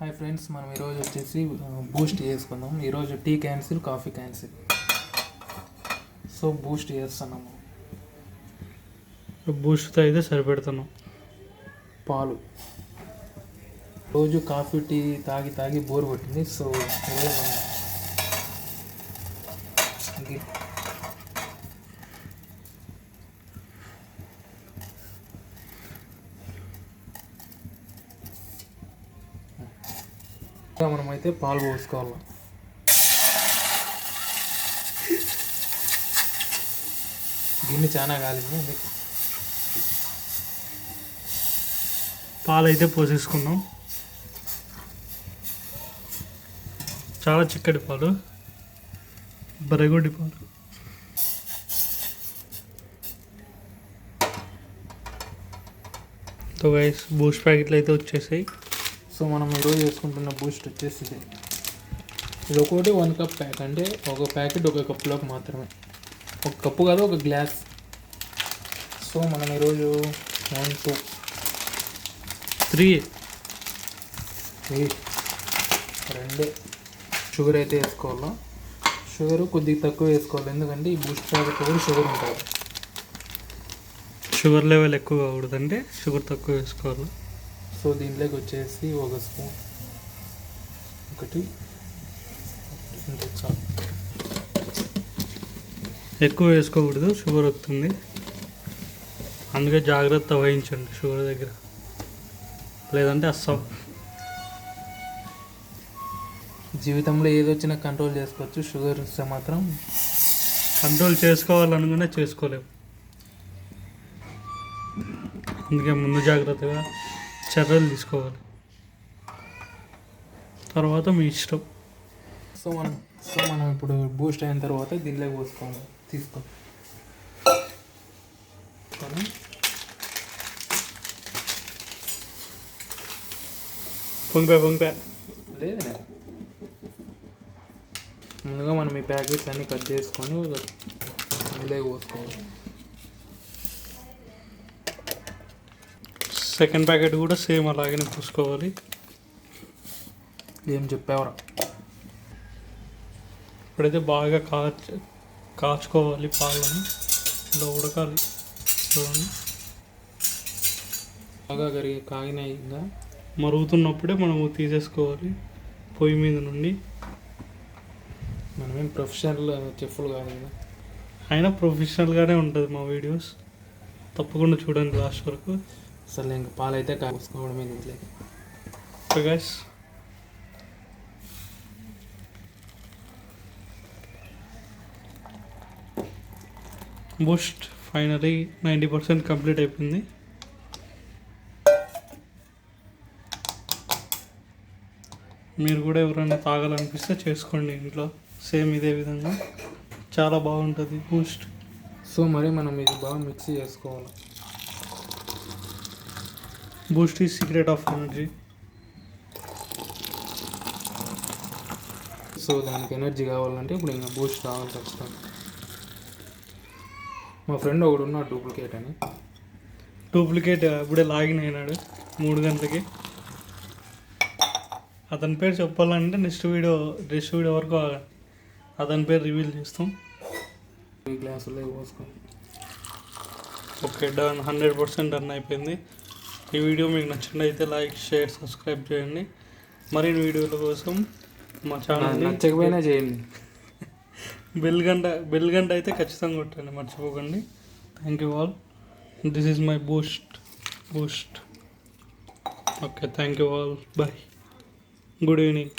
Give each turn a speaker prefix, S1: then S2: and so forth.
S1: Hi friends, మనం ఈరోజు వచ్చేసి బూస్ట్ చేసుకుందాం. ఈరోజు tea cancel, coffee cancel. So boost చేస్తున్నాము.
S2: బూస్ట్తో అయితే సరిపెడుతున్నాం.
S1: పాలు రోజు కాఫీ టీ తాగి తాగి బోర్ కొట్టింది. సో ఈరోజు మనమైతే పాలు పోసుకోవాలి. గిన్నె చాలా కాలింది.
S2: పాలు అయితే పోసేసుకున్నాం. చాలా చిక్కటి పాలు, బరగొడ్డి పాలు. సో గైస్, బూస్ట్ ప్యాకెట్లు అయితే వచ్చేసాయి.
S1: సో మనం ఈరోజు చేసుకుంటున్న బూస్ట్ వచ్చేసి ఇది ఒకటి 1 కప్ ప్యాక్, అంటే ఒక ప్యాకెట్ ఒక కప్పులోకి మాత్రమే. ఒక కప్పు కాదు, ఒక గ్లాస్. సో మనం ఈరోజు 1 2
S2: 3
S1: 2 షుగర్ అయితే వేసుకోవాలి. షుగర్ కొద్దిగా తక్కువ వేసుకోవాలి, ఎందుకంటే ఈ బూస్ట్ ప్యాకెట్ కూడా షుగర్ ఉంటుంది.
S2: షుగర్ లెవెల్ ఎక్కువ కాకూడదంటే షుగర్ తక్కువ వేసుకోవాలి.
S1: సో దీంట్లోకి వచ్చేసి 1 స్పూన్, ఒకటి చాలు.
S2: ఎక్కువ వేసుకోకూడదు, షుగర్ వస్తుంది. అందుకే జాగ్రత్త వహించండి షుగర్ దగ్గర, లేదంటే అస్సలు.
S1: జీవితంలో ఏదొచ్చినా కంట్రోల్ చేసుకోవచ్చు, షుగర్ వస్తే మాత్రం
S2: కంట్రోల్ చేసుకోవాలనుకునే చేసుకోలేము. అందుకే ముందు జాగ్రత్తగా చర్యలు తీసుకోవాలి, తర్వాత మీ ఇష్టం.
S1: సో మనం ఇప్పుడు బూస్ట్ అయిన తర్వాత దీంట్లోకి పోసుకోవాలి. తీసుకో
S2: పొంగిపోయా
S1: లేదు. ముందుగా మనం ఈ ప్యాకెట్స్ అన్నీ కట్ చేసుకొని దీంట్లోకి పోసుకోవాలి.
S2: సెకండ్ ప్యాకెట్ కూడా సేమ్ అలాగనే పూసుకోవాలి.
S1: ఏం చెప్పావరా?
S2: ఇప్పుడైతే బాగా కాచుకోవాలి పాలను, ఇలా ఉడకాలి. చూడండి,
S1: బాగా కాగినాయి. ఇంకా
S2: మరుగుతున్నప్పుడే మనము తీసేసుకోవాలి పొయ్యి మీద నుండి.
S1: మనమేం ప్రొఫెషనల్ చెఫ్లు కాదు కదా,
S2: అయినా ప్రొఫెషనల్గానే ఉంటుంది మా వీడియోస్. తప్పకుండా చూడండి లాస్ట్ వరకు.
S1: అసలు ఇంకా పాలైతే కాసుకోవడమే దీంట్లో.
S2: గైస్, బూస్ట్ ఫైనలీ 90% కంప్లీట్ అయిపోయింది. మీరు కూడా ఎవరైనా తాగాలనిపిస్తే చేసుకోండి ఇంట్లో, సేమ్ ఇదే విధంగా. చాలా బాగుంటుంది బూస్ట్.
S1: సో మరి మనం ఇది బాగా మిక్సీ చేసుకోవాలి.
S2: Boost is secret of energy.
S1: So దానికి ఎనర్జీ కావాలంటే ఇప్పుడు ఇంకా బూస్ట్ కావాలి ఖచ్చితంగా. మా ఫ్రెండ్ ఒకడు ఉన్నాడు
S2: డూప్లికేట్ ఇప్పుడే లాగిన్ అయినాడు 3 గంటలకి. అతని పేరు చెప్పాలంటే నెక్స్ట్ వీడియో వరకు అతని పేరు రివీల్ చేస్తాం.
S1: ఈ గ్లాసులో పోసుకోండి.
S2: Okay, done. 100% డన్ అయిపోయింది. ఈ వీడియో మీకు నచ్చినట్లయితే లైక్, షేర్, సబ్స్క్రైబ్ చేయండి. మరిన్ని వీడియోల కోసం మా ఛానల్
S1: నచ్చకపోయినా చేయండి.
S2: బెల్ గంట అయితే ఖచ్చితంగా కొట్టండి, మర్చిపోకండి. Thank you all. This is my boost. Okay, thank you all. Bye. Good evening.